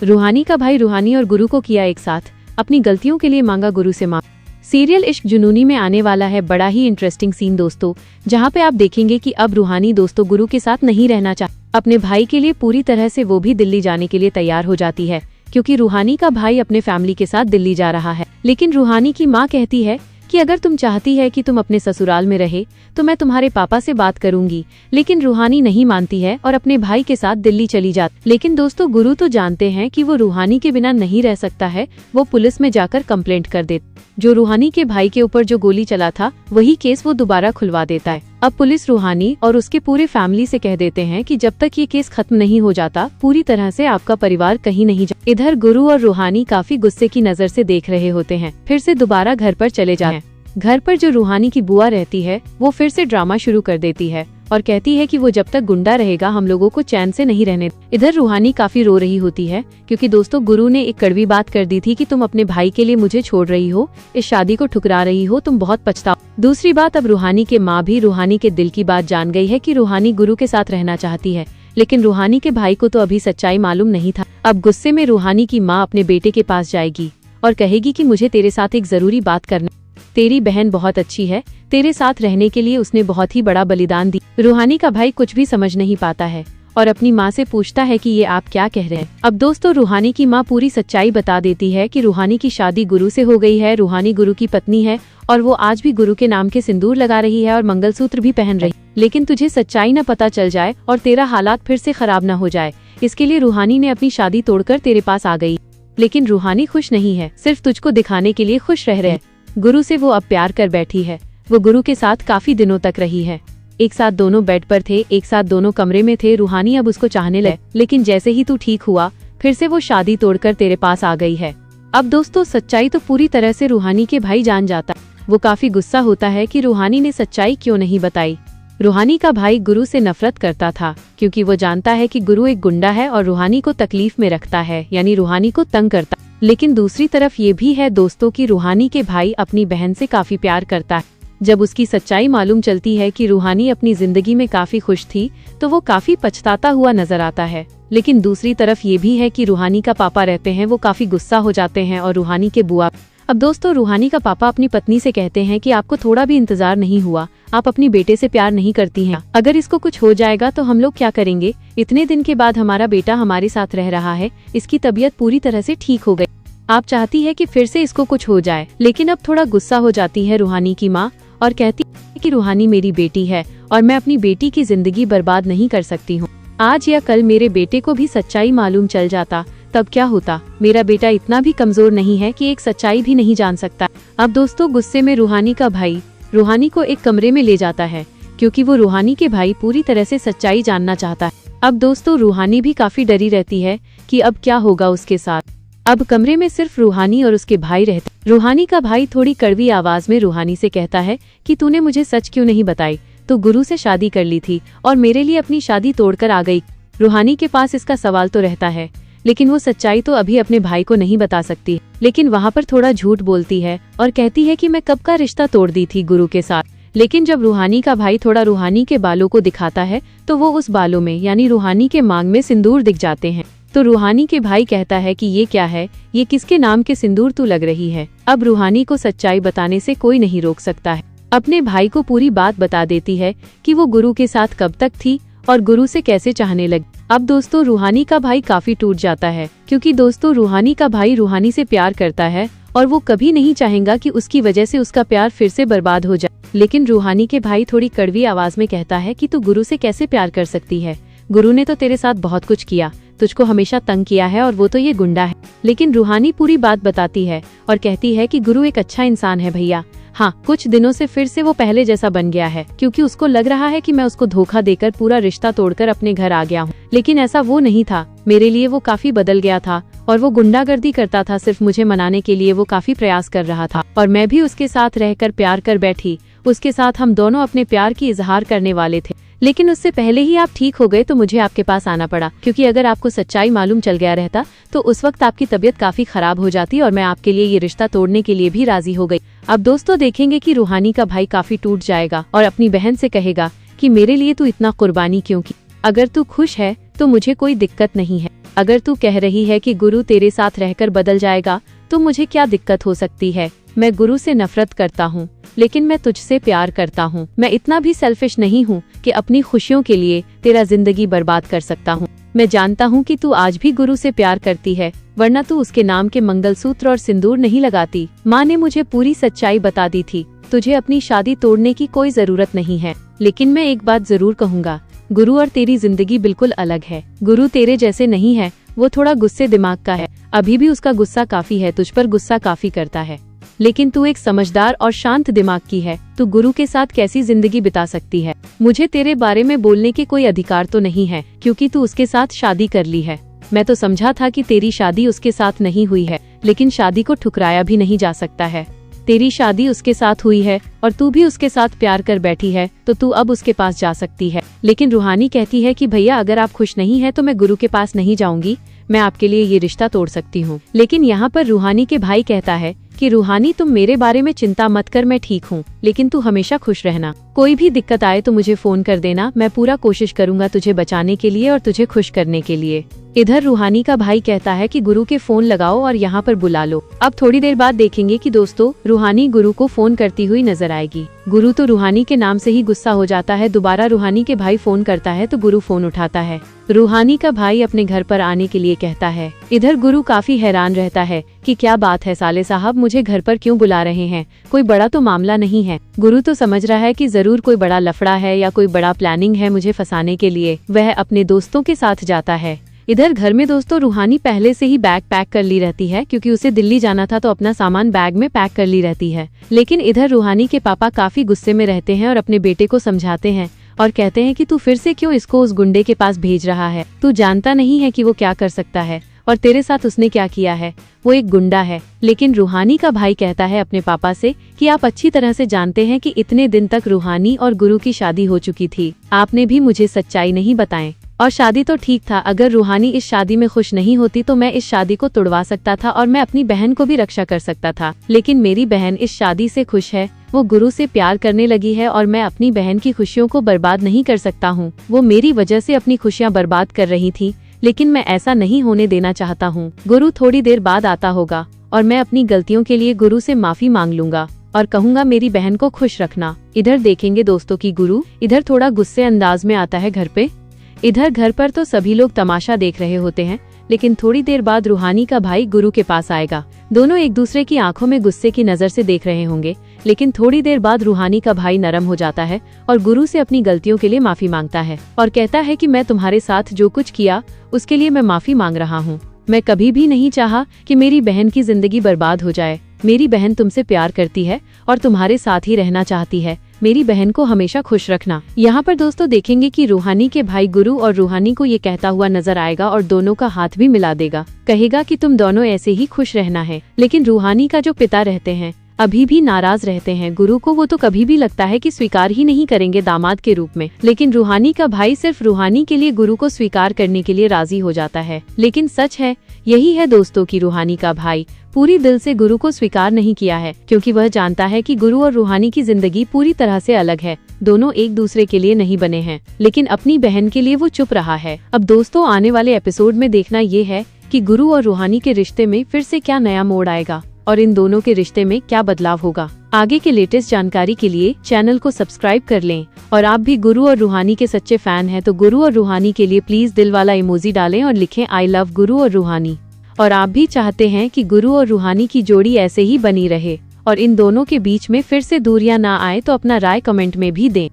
रूहानी का भाई रूहानी और गुरु को किया एक साथ, अपनी गलतियों के लिए मांगा गुरु से माफ। सीरियल इश्क जुनूनी में आने वाला है बड़ा ही इंटरेस्टिंग सीन दोस्तों, जहां पे आप देखेंगे कि अब रूहानी दोस्तों गुरु के साथ नहीं रहना चाहती। अपने भाई के लिए पूरी तरह से वो भी दिल्ली जाने के लिए तैयार हो जाती है, क्योंकि रूहानी का भाई अपने फैमिली के साथ दिल्ली जा रहा है। लेकिन रूहानी की माँ कहती है कि अगर तुम चाहती है कि तुम अपने ससुराल में रहे तो मैं तुम्हारे पापा से बात करूंगी। लेकिन रूहानी नहीं मानती है और अपने भाई के साथ दिल्ली चली जाती। लेकिन दोस्तों गुरु तो जानते हैं कि वो रूहानी के बिना नहीं रह सकता है। वो पुलिस में जाकर कंप्लेंट कर देता। जो रूहानी के भाई के ऊपर जो गोली चला था वही केस वो दोबारा खुलवा देता है। अब पुलिस रूहानी और उसके पूरे फैमिली से कह देते हैं कि जब तक ये केस खत्म नहीं हो जाता पूरी तरह से आपका परिवार कहीं नहीं जा। इधर गुरु और रूहानी काफी गुस्से की नजर से देख रहे होते हैं। फिर से दोबारा घर पर चले जाते हैं। घर पर जो रूहानी की बुआ रहती है वो फिर से ड्रामा शुरू कर देती है और कहती है कि वो जब तक गुंडा रहेगा हम लोगों को चैन से नहीं रहने। इधर रूहानी काफी रो रही होती है, क्योंकि दोस्तों गुरु ने एक कड़वी बात कर दी थी कि तुम अपने भाई के लिए मुझे छोड़ रही हो, इस शादी को ठुकरा रही हो, तुम बहुत पछताओ। दूसरी बात, अब रूहानी के माँ भी रूहानी के दिल की बात जान गई है कि रूहानी गुरु के साथ रहना चाहती है। लेकिन रूहानी के भाई को तो अभी सच्चाई मालूम नहीं था। अब गुस्से में रूहानी की माँ अपने बेटे के पास जाएगी और कहेगी कि मुझे तेरे साथ एक जरूरी बात करना। तेरी बहन बहुत अच्छी है, तेरे साथ रहने के लिए उसने बहुत ही बड़ा बलिदान दी। रूहानी का भाई कुछ भी समझ नहीं पाता है और अपनी माँ से पूछता है कि ये आप क्या कह रहे हैं। अब दोस्तों रूहानी की माँ पूरी सच्चाई बता देती है कि रूहानी की शादी गुरु से हो गई है। रूहानी गुरु की पत्नी है और वो आज भी गुरु के नाम के सिंदूर लगा रही है और मंगलसूत्र भी पहन रही। लेकिन तुझे सच्चाई न पता चल जाए और तेरा हालात फिर से खराब न हो जाए, इसके लिए रूहानी ने अपनी शादी तोड़कर तेरे पास आ गई। लेकिन रूहानी खुश नहीं है, सिर्फ तुझको दिखाने के लिए खुश रह रहे। गुरु से वो अब प्यार कर बैठी है। वो गुरु के साथ काफी दिनों तक रही है, एक साथ दोनों बेड पर थे, एक साथ दोनों कमरे में थे। रूहानी अब उसको चाहने लगे, लेकिन जैसे ही तू ठीक हुआ फिर से वो शादी तोड़कर तेरे पास आ गई है। अब दोस्तों सच्चाई तो पूरी तरह से रूहानी के भाई जान जाता। वो काफी गुस्सा होता है कि रूहानी ने सच्चाई क्यों नहीं बताई। रूहानी का भाई गुरु से नफरत करता था, क्योंकि वो जानता है कि गुरु एक गुंडा है और रूहानी को तकलीफ में रखता है, यानी रूहानी को तंग करता। लेकिन दूसरी तरफ ये भी है दोस्तों कि रूहानी के भाई अपनी बहन से काफी प्यार करता है। जब उसकी सच्चाई मालूम चलती है कि रूहानी अपनी जिंदगी में काफी खुश थी तो वो काफी पछताता हुआ नजर आता है। लेकिन दूसरी तरफ ये भी है कि रूहानी का पापा रहते हैं, वो काफी गुस्सा हो जाते हैं और रूहानी के बुआ। अब दोस्तों रूहानी का पापा अपनी पत्नी से कहते हैं कि आपको थोड़ा भी इंतजार नहीं हुआ, आप अपनी बेटे से प्यार नहीं करती हैं। अगर इसको कुछ हो जाएगा तो हम लोग क्या करेंगे? इतने दिन के बाद हमारा बेटा हमारे साथ रह रहा है, इसकी तबीयत पूरी तरह से ठीक हो गई। आप चाहती है कि फिर से इसको कुछ हो जाए। लेकिन अब थोड़ा गुस्सा हो जाती है रूहानी की माँ और कहती है कि रूहानी मेरी बेटी है और मैं अपनी बेटी की जिंदगी बर्बाद नहीं कर सकती हूँ। आज या कल मेरे बेटे को भी सच्चाई मालूम चल जाता तब क्या होता? मेरा बेटा इतना भी कमजोर नहीं है कि एक सच्चाई भी नहीं जान सकता। अब दोस्तों गुस्से में रूहानी का भाई रूहानी को एक कमरे में ले जाता है, क्योंकि वो रूहानी के भाई पूरी तरह से सच्चाई जानना चाहता है। अब दोस्तों रूहानी भी काफी डरी रहती है कि अब क्या होगा उसके साथ। अब कमरे में सिर्फ रूहानी और उसके भाई रहते। रूहानी का भाई थोड़ी कड़वी आवाज में रूहानी से कहता है कि तूने मुझे सच क्यों नहीं बताई? तो गुरु से शादी कर ली थी और मेरे लिए अपनी शादी तोड़कर आ गई। रूहानी के पास इसका सवाल तो रहता है, लेकिन वो सच्चाई तो अभी अपने भाई को नहीं बता सकती। लेकिन वहाँ पर थोड़ा झूठ बोलती है और कहती है कि मैं कब का रिश्ता तोड़ दी थी गुरु के साथ। लेकिन जब रूहानी का भाई थोड़ा रूहानी के बालों को दिखाता है तो वो उस बालों में यानी रूहानी के मांग में सिंदूर दिख जाते हैं। तो रूहानी के भाई कहता है कि ये क्या है, ये किसके नाम के सिंदूर तू लग रही है? अब रूहानी को सच्चाई बताने से कोई नहीं रोक सकता है। अपने भाई को पूरी बात बता देती है कि वो गुरु के साथ कब तक थी और गुरु से कैसे चाहने लगी। अब दोस्तों रूहानी का भाई काफी टूट जाता है, क्योंकि दोस्तों रूहानी का भाई रूहानी से प्यार करता है और वो कभी नहीं चाहेगा कि उसकी वजह से उसका प्यार फिर से बर्बाद हो जाए। लेकिन रूहानी के भाई थोड़ी कड़वी आवाज में कहता है कि तू गुरु से कैसे प्यार कर सकती है? गुरु ने तो तेरे साथ बहुत कुछ किया, तुझको हमेशा तंग किया है और वो तो ये गुंडा है। लेकिन रूहानी पूरी बात बताती है और कहती है कि गुरु एक अच्छा इंसान है भैया। हाँ, कुछ दिनों से फिर से वो पहले जैसा बन गया है, क्योंकि उसको लग रहा है कि मैं उसको धोखा देकर पूरा रिश्ता तोड़कर अपने घर आ गया हूँ। लेकिन ऐसा वो नहीं था, मेरे लिए वो काफी बदल गया था और वो गुंडागर्दी करता था। सिर्फ मुझे मनाने के लिए वो काफी प्रयास कर रहा था और मैं भी उसके साथ रहकर प्यार कर बैठी। उसके साथ हम दोनों अपने प्यार की इजहार करने वाले थे। लेकिन उससे पहले ही आप ठीक हो गए तो मुझे आपके पास आना पड़ा, क्योंकि अगर आपको सच्चाई मालूम चल गया रहता तो उस वक्त आपकी तबीयत काफी खराब हो जाती और मैं आपके लिए ये रिश्ता तोड़ने के लिए भी राजी हो गई। अब दोस्तों देखेंगे कि रूहानी का भाई काफी टूट जाएगा और अपनी बहन से कहेगा कि मेरे लिए तू इतना कुर्बानी क्यों की? अगर तू खुश है तो मुझे कोई दिक्कत नहीं है। अगर तू कह रही है कि गुरु तेरे साथ रहकर बदल जाएगा तो मुझे क्या दिक्कत हो सकती है। मैं गुरु से नफरत करता हूँ, लेकिन मैं तुझसे प्यार करता हूँ। मैं इतना भी सेल्फिश नहीं हूँ कि अपनी खुशियों के लिए तेरा जिंदगी बर्बाद कर सकता हूँ। मैं जानता हूँ कि तू आज भी गुरु से प्यार करती है, वरना तू उसके नाम के मंगलसूत्र और सिंदूर नहीं लगाती। माँ ने मुझे पूरी सच्चाई बता दी थी। तुझे अपनी शादी तोड़ने की कोई जरूरत नहीं है। लेकिन मैं एक बात जरूर कहूँगा, गुरु और तेरी जिंदगी बिल्कुल अलग है। गुरु तेरे जैसे नहीं है, वो थोड़ा गुस्से दिमाग का है। अभी भी उसका गुस्सा काफी है, तुझ पर गुस्सा काफी करता है। लेकिन तू एक समझदार और शांत दिमाग की है। तू गुरु के साथ कैसी जिंदगी बिता सकती है? मुझे तेरे बारे में बोलने के कोई अधिकार तो नहीं है, क्योंकि तू उसके साथ शादी कर ली है। मैं तो समझा था कि तेरी शादी उसके साथ नहीं हुई है, लेकिन शादी को ठुकराया भी नहीं जा सकता है। तेरी शादी उसके साथ हुई है और तू भी उसके साथ प्यार कर बैठी है, तो तू अब उसके पास जा सकती है। लेकिन रूहानी कहती है कि भैया अगर आप खुश नहीं है तो मैं गुरु के पास नहीं जाऊंगी, मैं आपके लिए ये रिश्ता तोड़ सकती हूँ। लेकिन यहाँ पर रूहानी के भाई कहता है कि रूहानी तुम मेरे बारे में चिंता मत कर, मैं ठीक हूँ, लेकिन तू हमेशा खुश रहना। कोई भी दिक्कत आए तो मुझे फोन कर देना, मैं पूरा कोशिश करूंगा तुझे बचाने के लिए और तुझे खुश करने के लिए। इधर रूहानी का भाई कहता है कि गुरु के फोन लगाओ और यहाँ पर बुला लो। अब थोड़ी देर बाद देखेंगे कि दोस्तों रूहानी गुरु को फोन करती हुई नजर आएगी। गुरु तो रूहानी के नाम से ही गुस्सा हो जाता है। दोबारा रूहानी के भाई फोन करता है तो गुरु फोन उठाता है। रूहानी का भाई अपने घर पर आने के लिए कहता है। इधर गुरु काफी हैरान रहता है कि क्या बात है साले साहब, मुझे घर पर क्यों बुला रहे हैं? कोई बड़ा तो मामला नहीं है। गुरु तो समझ रहा है कि जरूर कोई बड़ा लफड़ा है या कोई बड़ा प्लानिंग है मुझे फंसाने के लिए। वह अपने दोस्तों के साथ जाता है। इधर घर में दोस्तों रूहानी पहले से ही बैग पैक कर ली रहती है, क्योंकि उसे दिल्ली जाना था तो अपना सामान बैग में पैक कर ली रहती है। लेकिन इधर रूहानी के पापा काफी गुस्से में रहते हैं और अपने बेटे को समझाते हैं और कहते हैं कि तू फिर से क्यों इसको उस गुंडे के पास भेज रहा है? तू जानता नहीं है कि वो क्या कर सकता है और तेरे साथ उसने क्या किया है? वो एक गुंडा है। लेकिन रूहानी का भाई कहता है अपने पापा से कि आप अच्छी तरह से जानते हैं कि इतने दिन तक रूहानी और गुरु की शादी हो चुकी थी। आपने भी मुझे सच्चाई नहीं बताई और शादी तो ठीक था। अगर रूहानी इस शादी में खुश नहीं होती तो मैं इस शादी को तुड़वा सकता था और मैं अपनी बहन को भी रक्षा कर सकता था। लेकिन मेरी बहन इस शादी से खुश है, वो गुरु से प्यार करने लगी है और मैं अपनी बहन की खुशियों को बर्बाद नहीं कर सकता हूँ। वो मेरी वजह से अपनी खुशियाँ बर्बाद कर रही थी, लेकिन मैं ऐसा नहीं होने देना चाहता हूँ। गुरु थोड़ी देर बाद आता होगा और मैं अपनी गलतियों के लिए गुरु से माफी मांग लूंगा और कहूंगा मेरी बहन को खुश रखना। इधर देखेंगे दोस्तों की गुरु इधर थोड़ा गुस्से अंदाज में आता है घर पे। इधर घर पर तो सभी लोग तमाशा देख रहे होते हैं, लेकिन थोड़ी देर बाद रूहानी का भाई गुरु के पास आएगा। दोनों एक दूसरे की आंखों में गुस्से की नजर से देख रहे होंगे, लेकिन थोड़ी देर बाद रूहानी का भाई नरम हो जाता है और गुरु से अपनी गलतियों के लिए माफी मांगता है और कहता है कि मैं तुम्हारे साथ जो कुछ किया उसके लिए मैं माफी मांग रहा हूँ। मैं कभी भी नहीं चाहा कि मेरी बहन की जिंदगी बर्बाद हो जाए। मेरी बहन तुमसे प्यार करती है और तुम्हारे साथ ही रहना चाहती है। मेरी बहन को हमेशा खुश रखना। यहाँ पर दोस्तों देखेंगे कि रूहानी के भाई गुरु और रूहानी को ये कहता हुआ नजर आएगा और दोनों का हाथ भी मिला देगा। कहेगा कि तुम दोनों ऐसे ही खुश रहना है। लेकिन रूहानी का जो पिता रहते हैं अभी भी नाराज रहते हैं गुरु को। वो तो कभी भी लगता है कि स्वीकार ही नहीं करेंगे दामाद के रूप में। लेकिन रूहानी का भाई सिर्फ रूहानी के लिए गुरु को स्वीकार करने के लिए राजी हो जाता है। लेकिन सच है यही है दोस्तों की रूहानी का भाई पूरी दिल से गुरु को स्वीकार नहीं किया है, क्योंकि वह जानता है कि गुरु और रूहानी की जिंदगी पूरी तरह से अलग है। दोनों एक दूसरे के लिए नहीं बने हैं, लेकिन अपनी बहन के लिए वो चुप रहा है। अब दोस्तों आने वाले एपिसोड में देखना ये है कि गुरु और रूहानी के रिश्ते में फिर से क्या नया मोड़ आएगा और इन दोनों के रिश्ते में क्या बदलाव होगा। आगे के लेटेस्ट जानकारी के लिए चैनल को सब्सक्राइब कर लें और आप भी गुरु और रूहानी के सच्चे फैन हैं तो गुरु और रूहानी के लिए प्लीज दिल वाला इमोजी डालें और लिखें आई लव गुरु और रूहानी। और आप भी चाहते हैं कि गुरु और रूहानी की जोड़ी ऐसे ही बनी रहे और इन दोनों के बीच में फिर से दूरियां ना आए तो अपना राय कमेंट में भी दें।